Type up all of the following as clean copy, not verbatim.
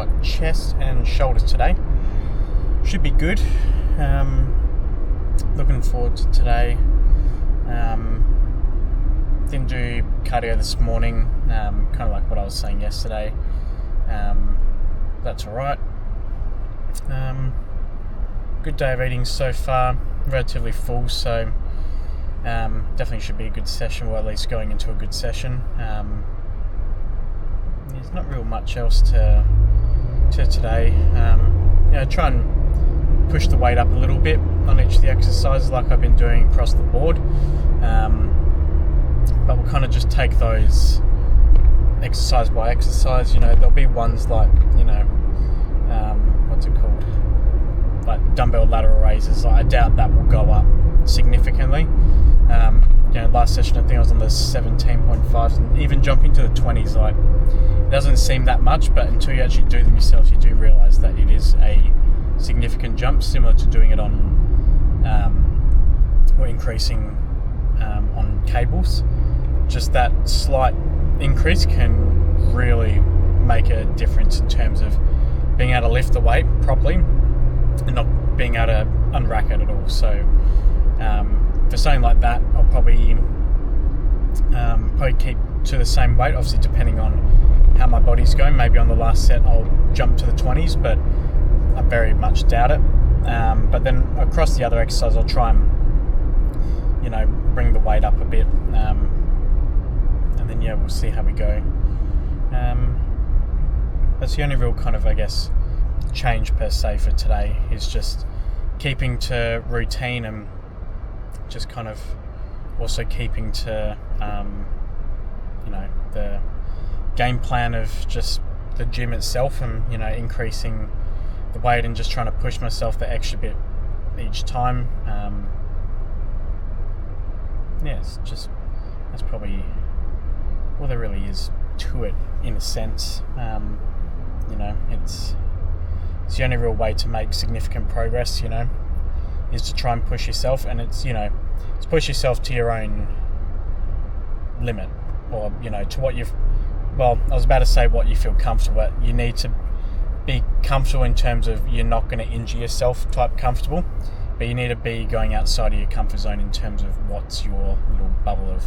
got chest and shoulders today. Should be good. Looking forward to today. Didn't do cardio this morning, kind of like what I was saying yesterday. That's alright. Good day of eating so far, relatively full, so definitely should be a good session, or at least going into a good session. There's not real much else to today. Try and push the weight up a little bit on each of the exercises like I've been doing across the board. But we'll kind of just take those exercise by exercise. There'll be ones like, what's it called? Like dumbbell lateral raises. I doubt that will go up significantly. Last session I think I was on the 17.5s, and even jumping to the 20s, like, it doesn't seem that much, but until you actually do them yourself, you do realise that it is a significant jump, similar to doing it on or increasing on cables. Just that slight increase can really make a difference in terms of being able to lift the weight properly and not being able to unrack it at all. So for something like that, I'll probably keep to the same weight, obviously depending on how my body's going. Maybe on the last set I'll jump to the 20s, but I very much doubt it. But then across the other exercise I'll try and bring the weight up a bit, and then we'll see how we go. That's the only real kind of, I guess, change per se for today, is just keeping to routine and just kind of also keeping to the game plan of just the gym itself, and increasing the weight and just trying to push myself the extra bit each time. That's probably all there really is to it, in a sense. It's the only real way to make significant progress, is to try and push yourself, and it's push yourself to your own limit, or to what I was about to say what you feel comfortable, but you need to be comfortable in terms of you're not going to injure yourself type comfortable, but you need to be going outside of your comfort zone in terms of what's your little bubble of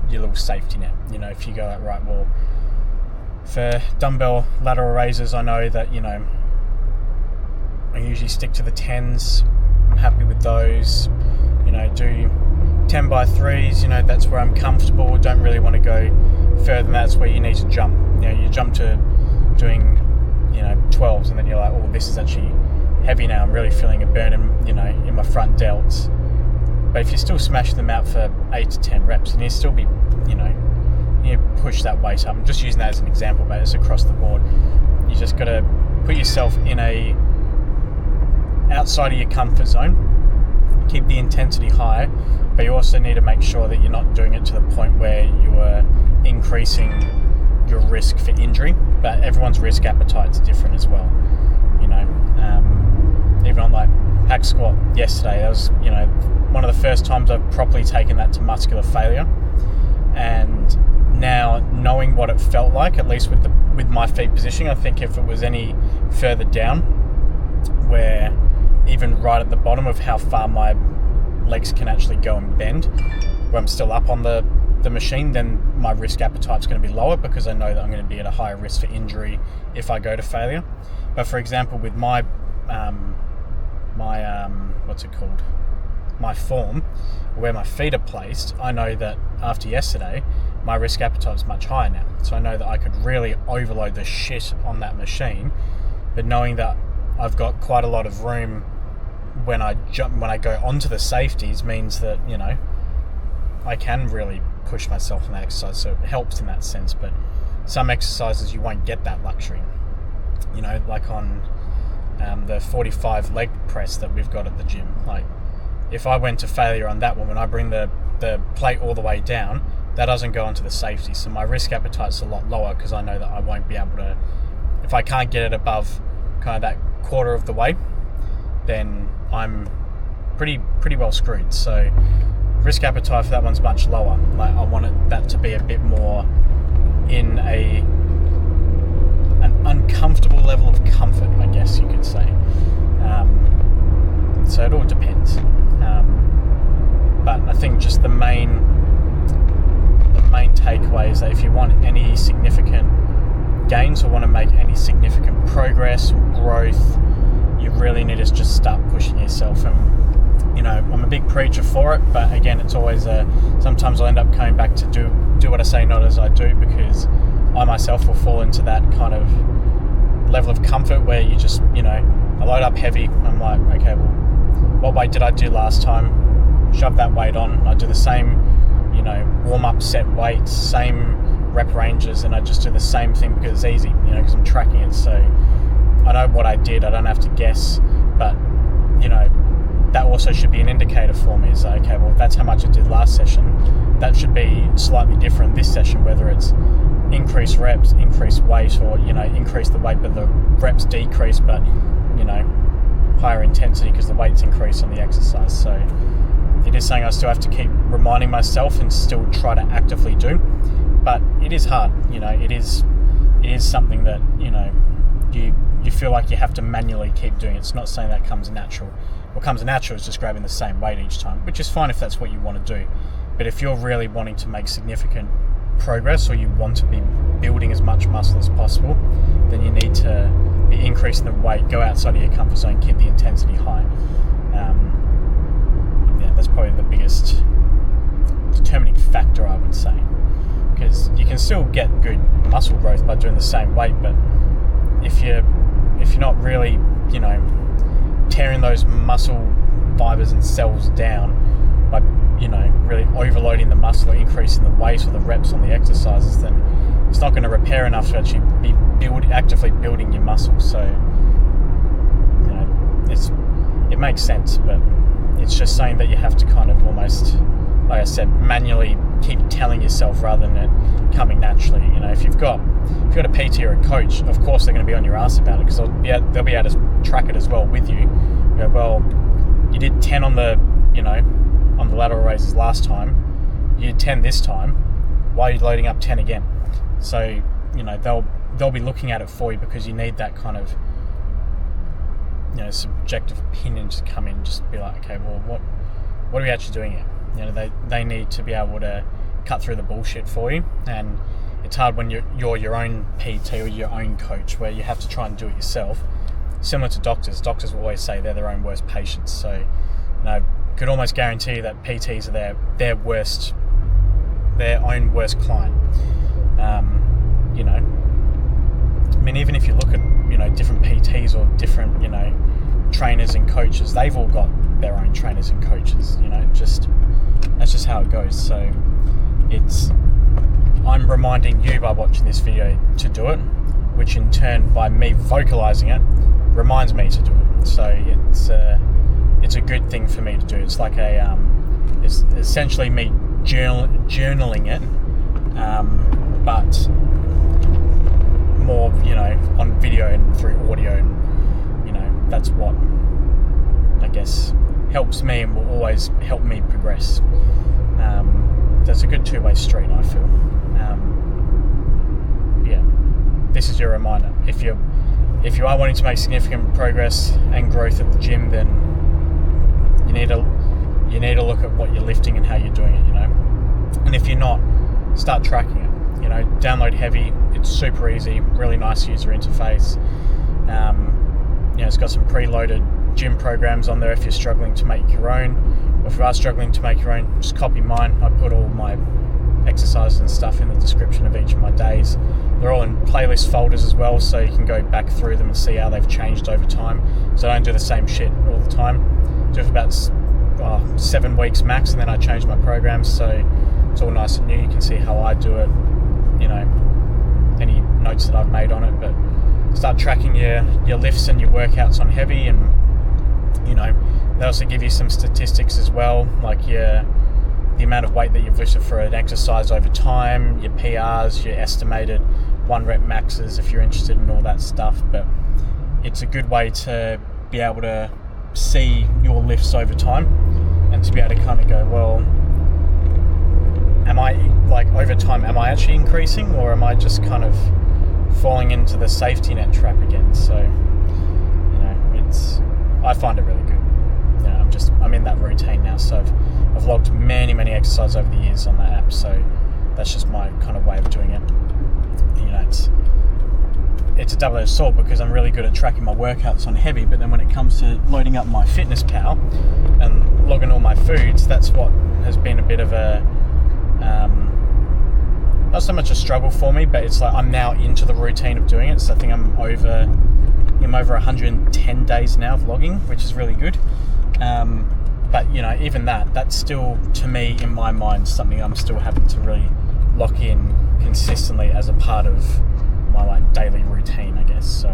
your little safety net. If you go like, right, well, for dumbbell lateral raises, I know that I usually stick to the 10s. I'm happy with those. Do 10 by 3s, that's where I'm comfortable. Don't really want to go further than that. That's where you need to jump. You jump to doing 12s, and then you're like, oh, this is actually heavy now. I'm really feeling a burn in my front delts. But if you're still smashing them out for 8 to 10 reps, and you still be you push that weight up. I'm just using that as an example, but it's across the board. You just got to put yourself in a outside of your comfort zone. Keep the intensity high, but you also need to make sure that you're not doing it to the point where you are increasing your risk for injury. But everyone's risk appetite is different as well. Even on like hack squat yesterday, that was one of the first times I've properly taken that to muscular failure, and now knowing what it felt like, at least with my feet positioning, I think if it was any further down, where even right at the bottom of how far my legs can actually go and bend, where I'm still up on the machine, then my risk appetite's going to be lower, because I know that I'm going to be at a higher risk for injury if I go to failure. But for example, with my form, where my feet are placed, I know that after yesterday, my risk appetite is much higher now. So I know that I could really overload the shit on that machine, but knowing that I've got quite a lot of room when I go onto the safeties means that I can really push myself in that exercise. So it helps in that sense. But some exercises you won't get that luxury. Like on the 45 leg press that we've got at the gym. Like, if I went to failure on that one, when I bring the plate all the way down, that doesn't go onto the safety. So my risk appetite's a lot lower, because I know that I won't be able to, if I can't get it above kind of that quarter of the way, then I'm pretty well screwed. So risk appetite for that one's much lower. Like, I want that to be a bit more in an So it all depends. But I think just the main takeaway is that if you want any significant gains or want to make any significant progress or growth, you really need to just start pushing yourself. And I'm a big preacher for it, but again, it's always sometimes I'll end up coming back to do what I say, not as I do, because I myself will fall into that kind of level of comfort where you just, I load up heavy. I'm like, okay, well, what weight did I do last time? Shove that weight on. I do the same, warm-up set weights, same rep ranges, and I just do the same thing because it's easy, because I'm tracking it. So I know what I did. I don't have to guess, but, that also should be an indicator for me. Is okay, well, if that's how much I did last session, that should be slightly different this session, whether it's increase reps, increase weight, or, increase the weight, but the reps decrease, but, higher intensity because the weight's increased on the exercise. So it is something I still have to keep reminding myself and still try to actively do, but it is hard. It is something that you feel like you have to manually keep doing. It's not something that comes natural. What comes natural is just grabbing the same weight each time, which is fine if that's what you want to do. But if you're really wanting to make significant progress, or you want to be building as much muscle as possible, then you need to be increasing the weight, go outside of your comfort zone, keep the intensity high. That's probably the biggest determining factor, I would say, because you can still get good muscle growth by doing the same weight, but if you're not really tearing those muscle fibers and cells down by really overloading the muscle or increasing the weight or the reps on the exercises, then it's not going to repair enough to actually be actively building your muscle. So it makes sense, but it's just saying that you have to kind of almost, like I said, manually keep telling yourself rather than it coming naturally. If you've got a PT or a coach, of course they're going to be on your ass about it, because they'll be able to track it as well with you. You go, well, you did 10 on the lateral raises last time, you did 10 this time, why are you loading up 10 again? So they'll be looking at it for you, because you need that kind of subjective opinion to come in, just be like, okay, well, what are we actually doing here? They need to be able to cut through the bullshit for you, and it's hard when you're your own PT or your own coach, where you have to try and do it yourself. Similar to doctors will always say they're their own worst patients. So could almost guarantee you that PTs are their own worst client. Even if you look at different PTs or different trainers and coaches, they've all got their own trainers and coaches. That's just how it goes. So I'm reminding you by watching this video to do it, which in turn, by me vocalizing it, reminds me to do it. So it's a good thing for me to do. It's like it's essentially me journaling it, but more on video and through audio, and that's what I guess helps me and will always help me progress. That's a good two-way street, I feel. This is your reminder. If you are wanting to make significant progress and growth at the gym, then you need to look at what you're lifting and how you're doing it. And if you're not, start tracking it. Download Heavy. It's super easy, really nice user interface. It's got some preloaded gym programs on there if you're struggling to make your own. Or if you are struggling to make your own, just copy mine. I put all my exercises and stuff in the description of each of my days. They're all in playlist folders as well, so you can go back through them and see how they've changed over time. So I don't do the same shit all the time. I do it for about 7 weeks max, and then I change my programs, so it's all nice and new. You can see how I do it, any notes that I've made on it. But start tracking your lifts and your workouts on Heavy, and they also give you some statistics as well, like the amount of weight that you've lifted for an exercise over time, your PRs, your estimated 1 rep maxes, if you're interested in all that stuff. But it's a good way to be able to see your lifts over time, and to be able to kind of go, well, am I actually increasing, or am I just kind of falling into the safety net trap again? So I find it really good. I'm in that routine now. So I've logged many exercises over the years on that app. So that's just my kind of way of doing it. It's a double-edged sword because I'm really good at tracking my workouts on heavy, but then when it comes to loading up my Fitness Pal and logging all my foods, that's what has been a bit of a not so much a struggle for me, but it's like I'm now into the routine of doing it. So I think I'm over 110 days now of logging, which is really good. But even that's still, to me, in my mind, something I'm still having to really lock in consistently as a part of my daily routine, I guess. So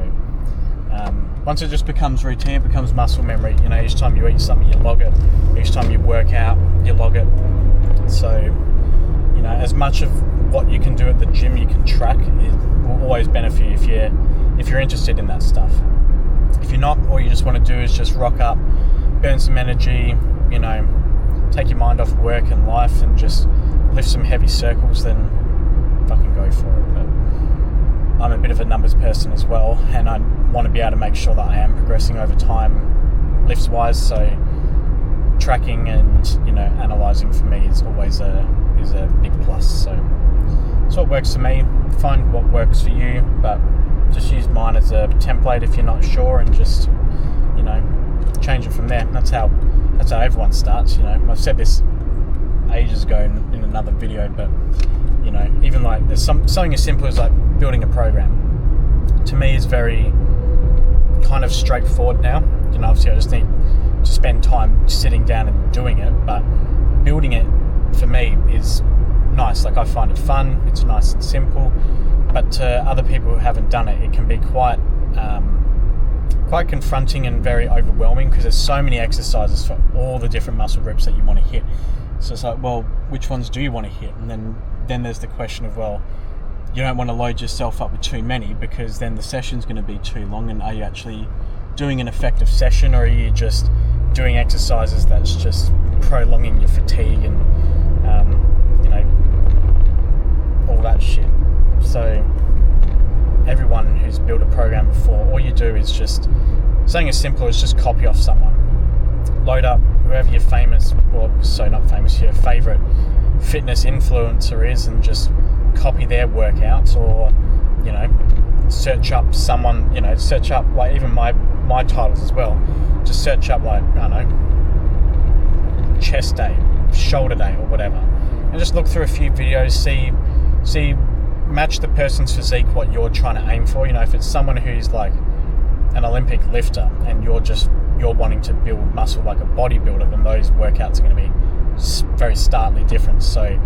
once it just becomes routine, it becomes muscle memory. Each time you eat something, you log it. Each time you work out, you log it. So as much of what you can do at the gym you can track, it will always benefit you if you're interested in that stuff. If you're not, all you just want to do is just rock up, burn some energy, take your mind off work and life and just lift some heavy circles, then fucking go for it. But I'm a bit of a numbers person as well, and I want to be able to make sure that I am progressing over time lifts wise. So tracking and analysing for me is always a big plus. So it's what works for me. Find what works for you, but just use mine as a template if you're not sure, and just change it from there. That's how everyone starts. I've said this ages ago in another video, but even there's something as simple as building a program. To me, is very kind of straightforward now. Obviously I just need to spend time sitting down and doing it, but building it for me is nice. I find it fun. It's nice and simple. But to other people who haven't done it, it can be quite confronting and very overwhelming, because there's so many exercises for all the different muscle groups that you want to hit. So it's well, which ones do you want to hit? And then there's the question of, well, you don't want to load yourself up with too many, because then the session's going to be too long. And are you actually doing an effective session, or are you just doing exercises that's just prolonging your fatigue and all that shit? So everyone who's built a program before, all you do is just something as simple as just copy off someone. Load up whoever your your favourite fitness influencer is, and just copy their workouts, or search up someone, search up even my titles as well. Just search up chest day, shoulder day, or whatever, and just look through a few videos, see match the person's physique what you're trying to aim for. If it's someone who's an Olympic lifter and you're wanting to build muscle like a bodybuilder, then those workouts are going to be very starkly different. So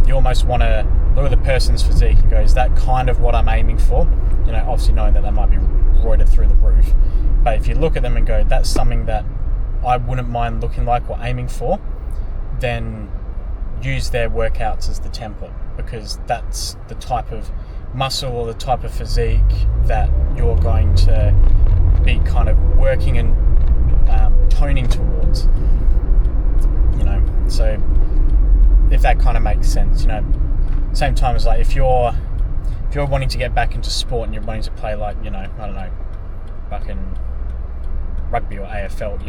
you almost want to look at the person's physique and go, is that kind of what I'm aiming for? Obviously knowing that they might be roided through the roof, but if you look at them and go, that's something that I wouldn't mind looking like or aiming for, then use their workouts as the template, because that's the type of muscle or the type of physique that you're going to be kind of working and toning towards. So if that kind of makes sense, same time as if you're wanting to get back into sport and you're wanting to play I don't know, fucking rugby or AFL,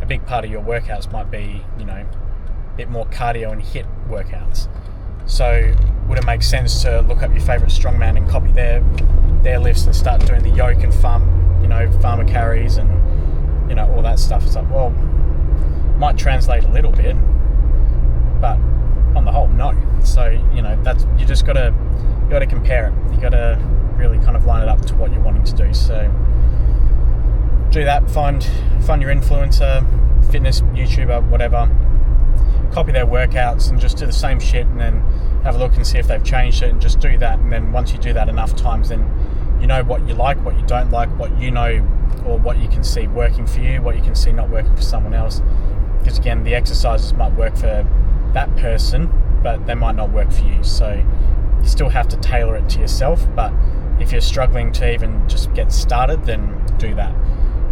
a big part of your workouts might be a bit more cardio and HIIT workouts. So would it make sense to look up your favourite strongman and copy their lifts and start doing the yoke and farmer carries and all that stuff? It's well, might translate a little bit, but on the whole, no. So that's, you got to compare it. You got to really kind of line it up to what you're wanting to do. So do that. Find your influencer, fitness YouTuber, whatever. Copy their workouts and just do the same shit, and then have a look and see if they've changed it, and just do that. And then once you do that enough times, then you know what you like, what you don't like, what or what you can see working for you, what you can see not working for someone else. Because again, the exercises might work for that person, but they might not work for you. So you still have to tailor it to yourself. But if you're struggling to even just get started, then do that.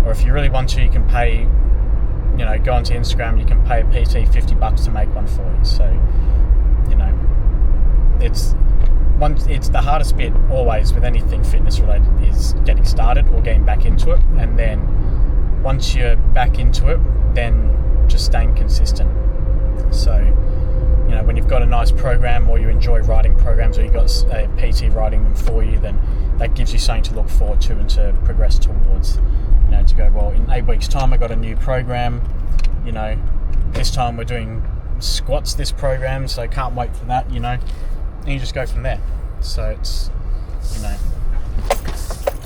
Or if you really want to, you can pay, go onto Instagram, you can pay a PT $50 to make one for you. So, it's the hardest bit always with anything fitness related is getting started or getting back into it. And then once you're back into it, then just staying consistent. So, you know, when you've got a nice program, or you enjoy writing programs, or you've got a PT writing them for you, then that gives you something to look forward to and to progress towards. You know, to go, well, in 8 weeks' time I got a new program, you know, this time we're doing squats this program, so I can't wait for that, you know, and you just go from there. So it's, you know,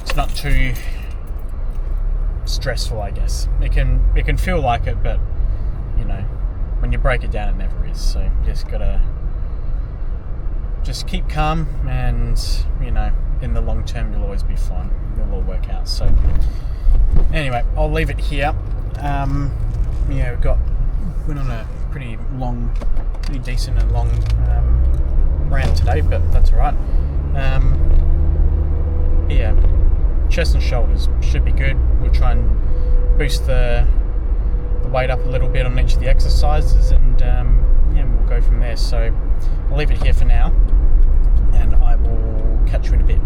it's not too stressful, I guess. It can feel like it, but, you know, when you break it down, it never is. So you just gotta just keep calm, and, you know, in the long term you'll always be fine. It'll all work out. So anyway, I'll leave it here. Yeah, went on a pretty decent and long rant today, but that's alright. Yeah, chest and shoulders should be good. We'll try and boost the weight up a little bit on each of the exercises, and yeah, we'll go from there. So I'll leave it here for now, and I will catch you in a bit.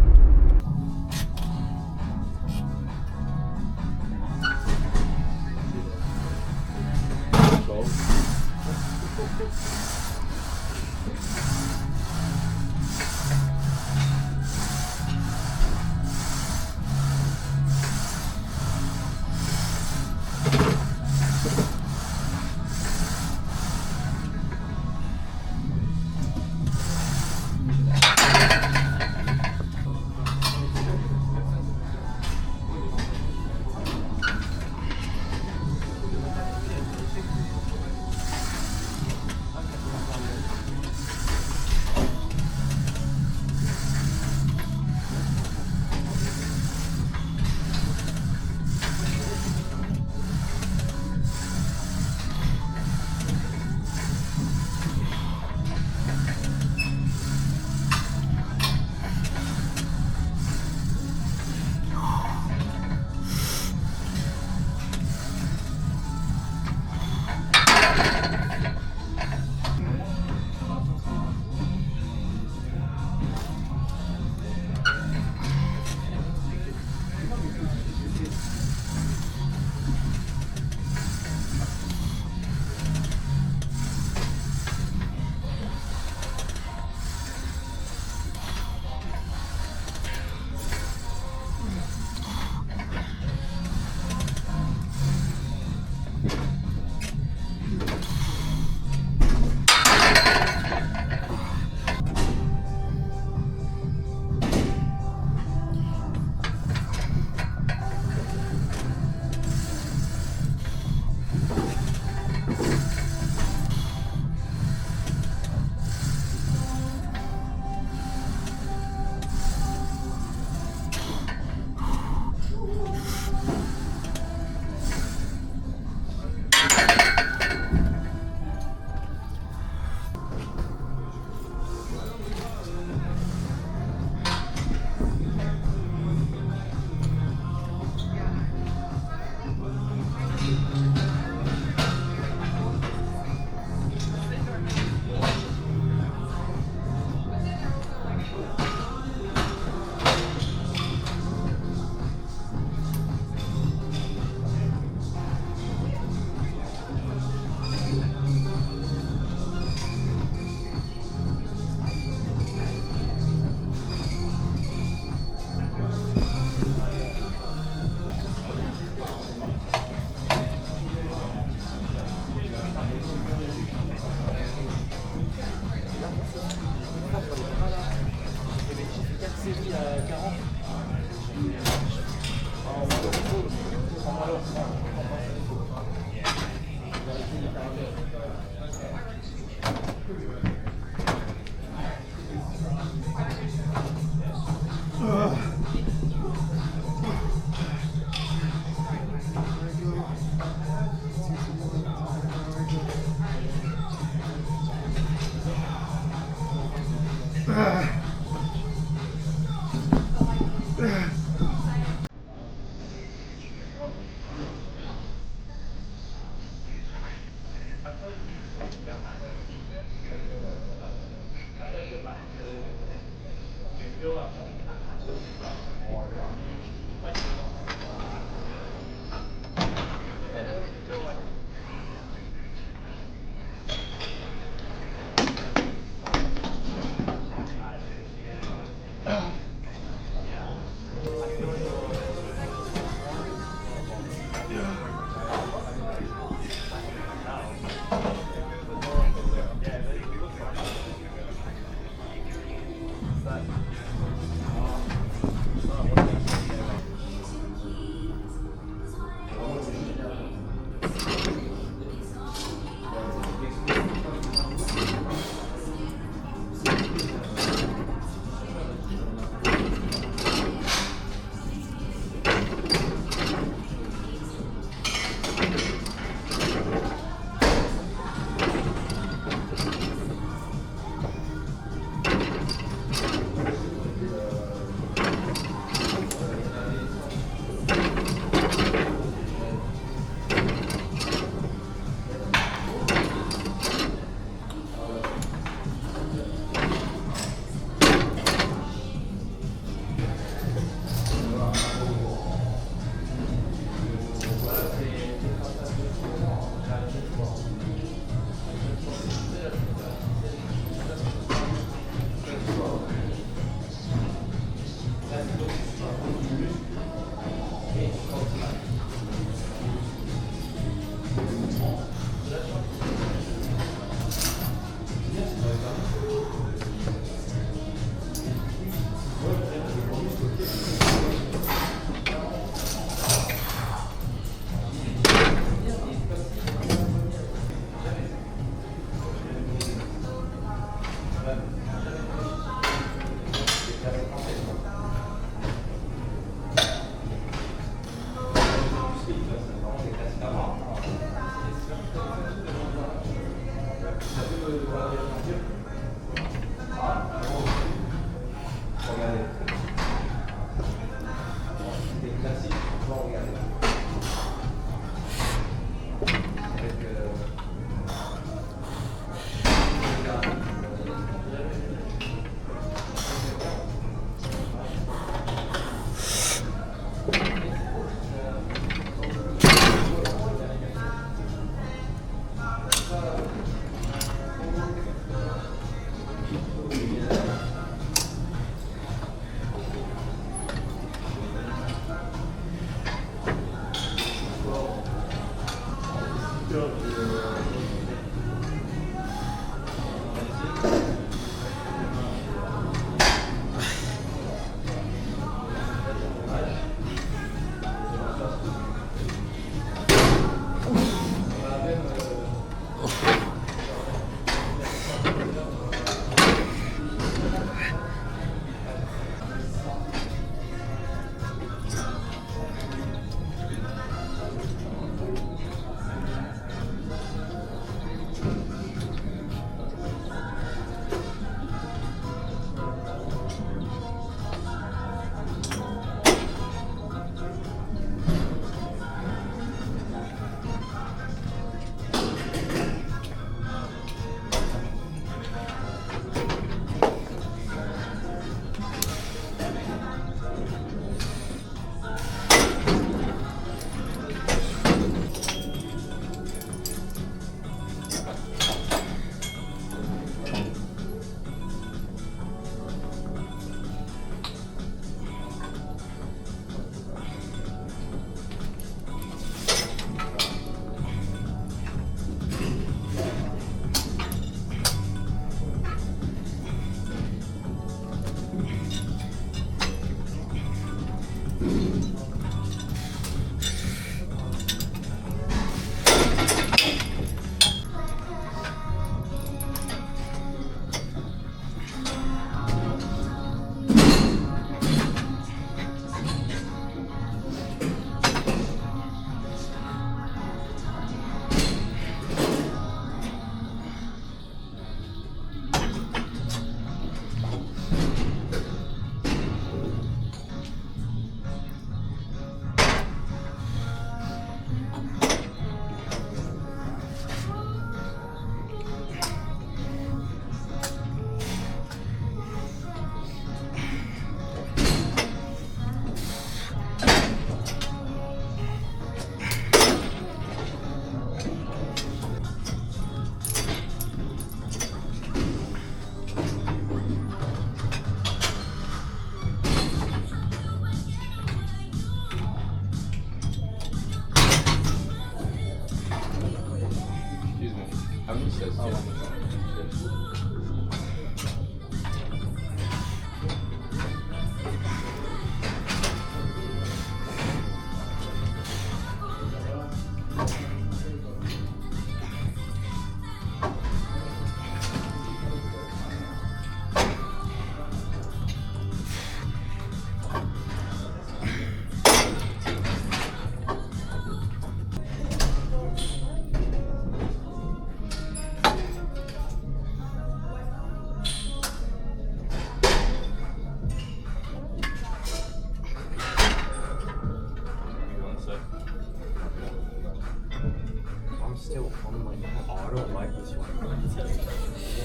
don't like this one. I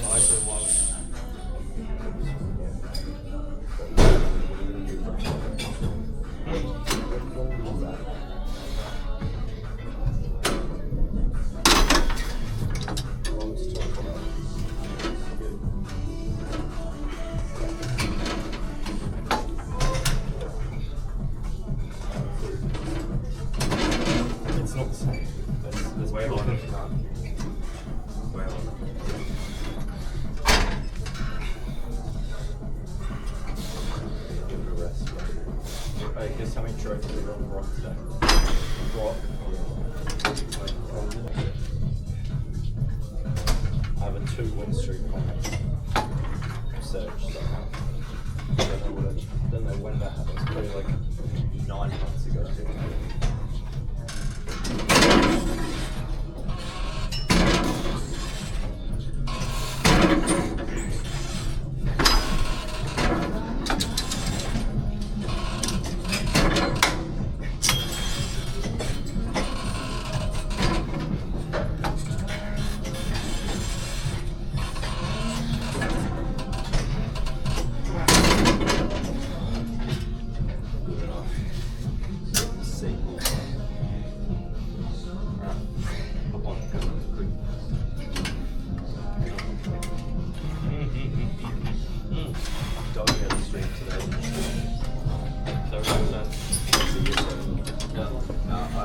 like the one. It's not the same. There's way longer than that. Way longer. Give it a rest. Hey, guess how many trophies we got on Rock today? Rock. I have a 2-win streak on Search. So I don't know when that happened. It's probably like 9 months ago.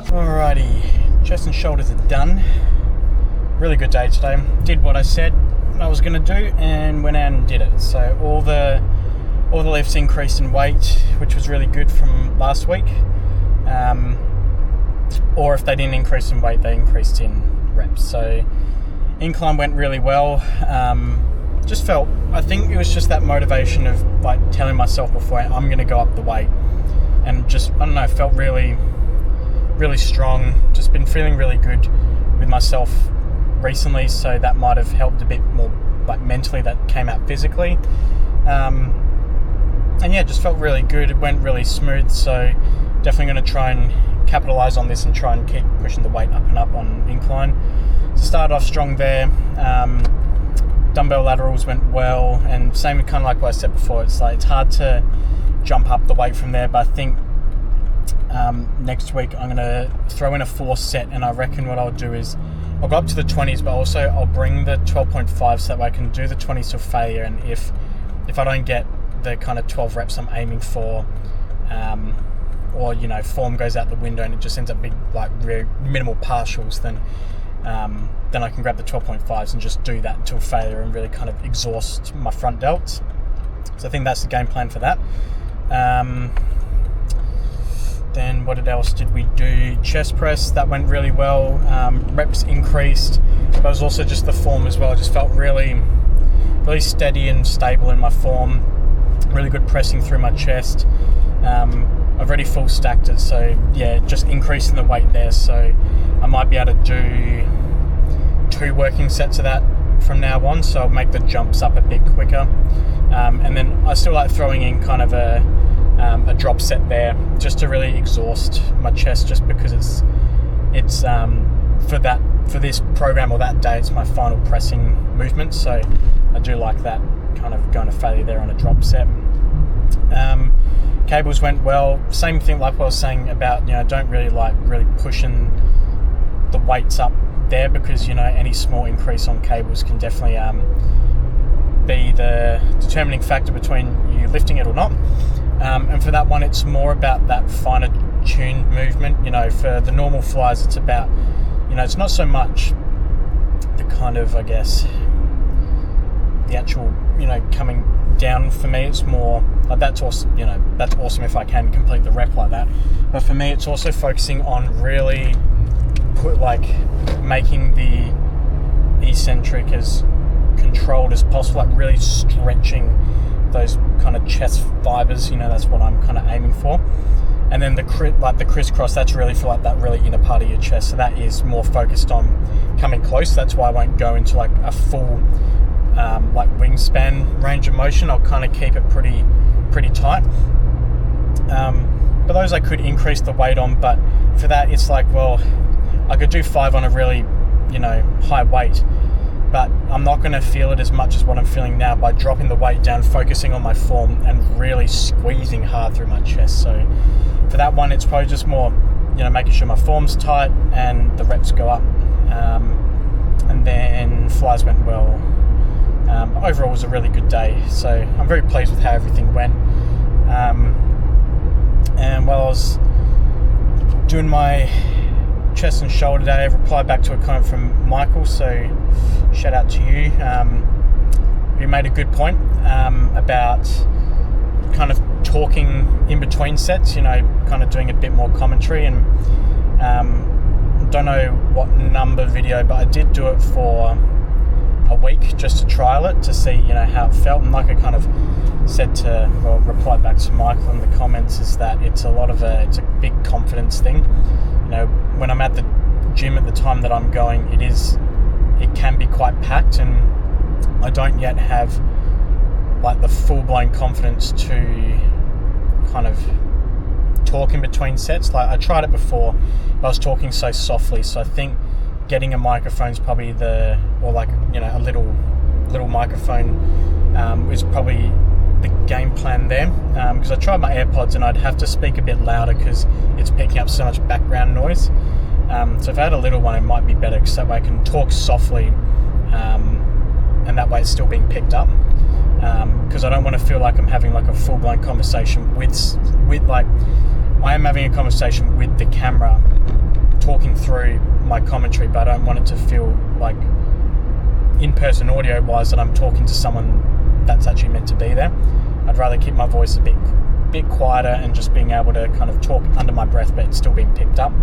Alrighty, chest and shoulders are done. Really good day today. Did what I said I was going to do and went out and did it. So all the lifts increased in weight, which was really good from last week. Or if they didn't increase in weight, they increased in reps. So incline went really well. Just felt, I think it was just that motivation of like telling myself before I'm going to go up the weight, and just, I don't know, felt really strong. Just been feeling really good with myself recently, so that might have helped a bit more, like mentally, that came out physically. And yeah, just felt really good. It went really smooth, so definitely going to try and capitalize on this and try and keep pushing the weight up and up on incline. So started off strong there. Dumbbell laterals went well, and same kind of like what I said before, it's like it's hard to jump up the weight from there, but I think next week I'm going to throw in a 4 set, and I reckon what I'll do is I'll go up to the 20s, but also I'll bring the 12.5 so that way I can do the 20s to failure, and if I don't get the kind of 12 reps I'm aiming for, or you know, form goes out the window and it just ends up being like minimal partials, then I can grab the 12.5s and just do that until failure and really kind of exhaust my front delts. So I think that's the game plan for that. Then what else did we do? Chest press, that went really well. Reps increased, but it was also just the form as well. I just felt really steady and stable in my form. Really good pressing through my chest. I've already full stacked it, so yeah, just increasing the weight there. So I might be able to do 2 working sets of that from now on, so I'll make the jumps up a bit quicker. And then I still like throwing in kind of a drop set there, just to really exhaust my chest, just because it's for this program or that day, it's my final pressing movement, so I do like that kind of going to failure there on a drop set. Cables went well. Same thing like what I was saying about, you know, don't really like pushing the weights up there, because you know any small increase on cables can definitely be the determining factor between you lifting it or not. And for that one, it's more about that finer tuned movement. You know, for the normal flies, it's about, you know, it's not so much the kind of, I guess, the actual, you know, coming down. For me, it's more like, that's awesome, you know, that's awesome if I can complete the rep like that. But for me, it's also focusing on really making the eccentric as controlled as possible, like really stretching those kind of chest fibers. You know, that's what I'm kind of aiming for. And then the crisscross, that's really for like that really inner part of your chest, so that is more focused on coming close. That's why I won't go into like a full like wingspan range of motion. I'll kind of keep it pretty tight. But those I could increase the weight on, but for that it's like, well, I could do 5 on a really, you know, high weight, but I'm not going to feel it as much as what I'm feeling now by dropping the weight down, focusing on my form, and really squeezing hard through my chest. So for that one, it's probably just more, making sure my form's tight and the reps go up. And then flies went well. But overall, it was a really good day. So I'm very pleased with how everything went. And while I was doing my chest and shoulder day, I replied back to a comment from Michael, so shout out to you. You made a good point about kind of talking in between sets, kind of doing a bit more commentary, and don't know what number video, but I did do it for a week just to trial it to see how it felt. And like I kind of said replied back to Michael in the comments, is that it's a big confidence thing. When I'm at the gym at the time that I'm going, it can be quite packed, and I don't yet have like the full-blown confidence to kind of talk in between sets. Like I tried it before, but I was talking so softly, so I think getting a microphone is probably a little microphone is probably the game plan there, because I tried my AirPods and I'd have to speak a bit louder because it's picking up so much background noise. So if I had a little one, it might be better, because that way I can talk softly, and that way it's still being picked up, because I don't want to feel like I'm having like a full-blown conversation with like I am having a conversation with the camera, talking through my commentary, but I don't want it to feel like in-person audio-wise that I'm talking to someone that's actually meant to be there. I'd rather keep my voice a bit quieter and just being able to kind of talk under my breath, but it's still being picked up.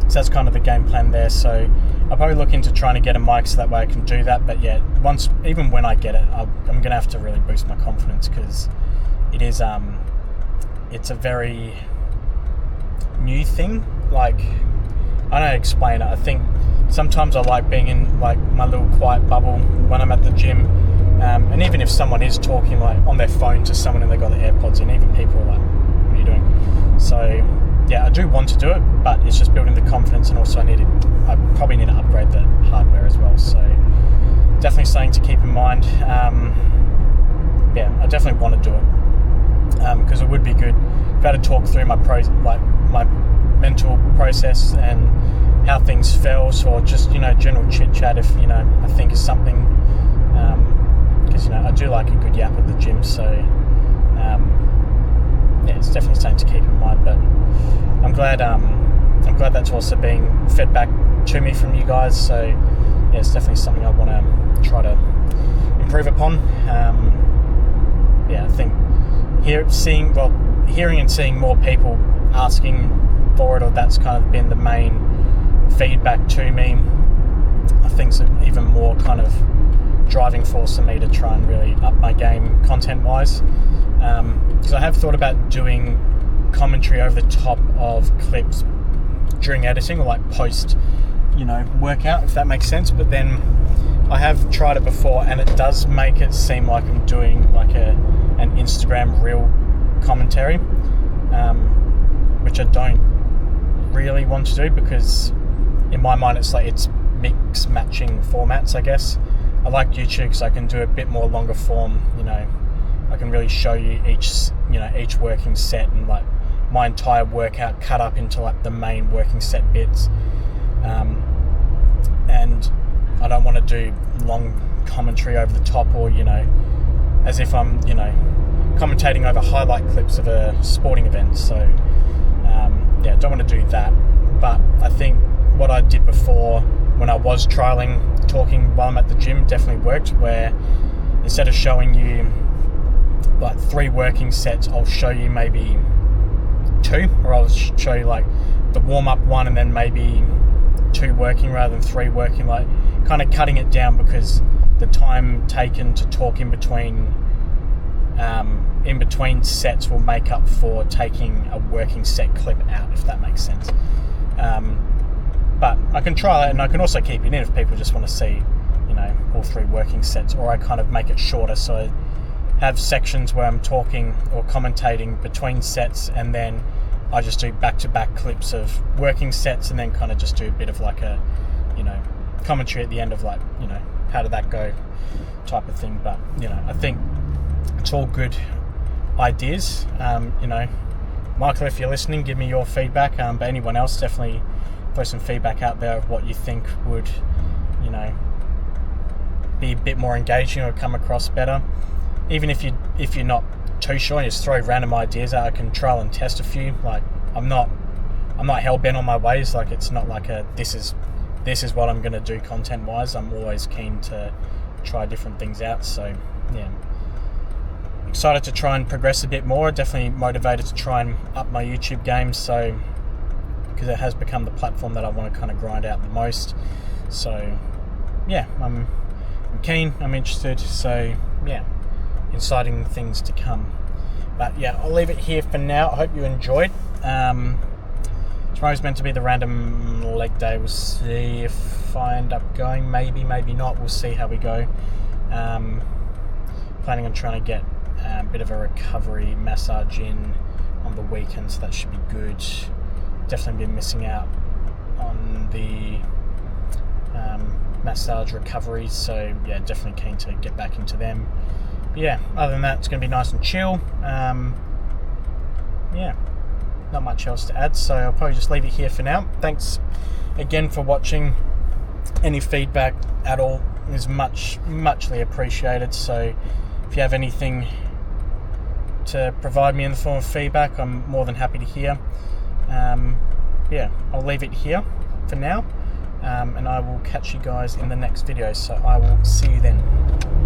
So that's kind of the game plan there. So I'll probably look into trying to get a mic so that way I can do that. But yeah, even when I get it, I'm going to have to really boost my confidence, because it's a very new thing. Like, I don't know how to explain it. I think sometimes I like being in like my little quiet bubble when I'm at the gym, and even if someone is talking like on their phone to someone and they got the AirPods in, even people are like, what are you doing? So yeah, I do want to do it, but it's just building the confidence, and also I probably need to upgrade the hardware as well. So definitely something to keep in mind. Yeah, I definitely want to do it, because it would be good if I had to talk through my mental process and how things felt, or just general chit chat if I think is something, because I do like a good yap at the gym. So yeah, it's definitely something to keep in mind. But I'm glad that's also being fed back to me from you guys. So yeah, it's definitely something I want to try to improve upon. Yeah, I think hearing and seeing more people asking for it, or that's kind of been the main feedback to me, I think it's even more kind of driving force for me to try and really up my game content wise, because I have thought about doing commentary over the top of clips during editing, or like post workout, if that makes sense. But then I have tried it before, and it does make it seem like I'm doing like an Instagram reel commentary, which I don't really want to do, because in my mind it's like it's mix matching formats, I guess. I like YouTube because I can do a bit more longer form. I can really show you each working set, and like my entire workout cut up into like the main working set bits, and I don't want to do long commentary over the top, or as if I'm commentating over highlight clips of a sporting event. So yeah, I don't want to do that. But I think what I did before, when I was trialing talking while I'm at the gym, definitely worked, where instead of showing you like 3 working sets, I'll show you maybe 2, or I'll show you like the warm-up one and then maybe 2 working rather than 3 working, like kind of cutting it down, because the time taken to talk in between sets will make up for taking a working set clip out, if that makes sense. But I can try that, and I can also keep it in if people just want to see all 3 working sets, or I kind of make it shorter, so I have sections where I'm talking or commentating between sets, and then I just do back-to-back clips of working sets, and then kind of just do a bit of like a commentary at the end of like, you know, how did that go type of thing. But you know, I think it's all good ideas. You know, Michael, if you're listening, give me your feedback. But anyone else, definitely throw some feedback out there of what you think would, you know, be a bit more engaging or come across better. Even if you're not too sure, and just throw random ideas out. I can trial and test a few. Like I'm not hell bent on my ways. Like it's not like this is what I'm going to do content wise. I'm always keen to try different things out. So yeah, excited to try and progress a bit more. Definitely motivated to try and up my YouTube game. So because it has become the platform that I want to kind of grind out the most. So yeah, I'm keen. I'm interested. So yeah, exciting things to come. But yeah, I'll leave it here for now. I hope you enjoyed. Tomorrow's meant to be the random leg day. We'll see if I end up going. Maybe not. We'll see how we go. Planning on trying to get a bit of a recovery massage in on the weekend, so that should be good. Definitely been missing out on the massage recoveries, so yeah, definitely keen to get back into them. But yeah, other than that, it's going to be nice and chill. Yeah, not much else to add, so I'll probably just leave it here for now. Thanks again for watching. Any feedback at all is muchly appreciated, so if you have anything to provide me in the form of feedback, I'm more than happy to hear. Yeah, I'll leave it here for now, and I will catch you guys in the next video, so I will see you then.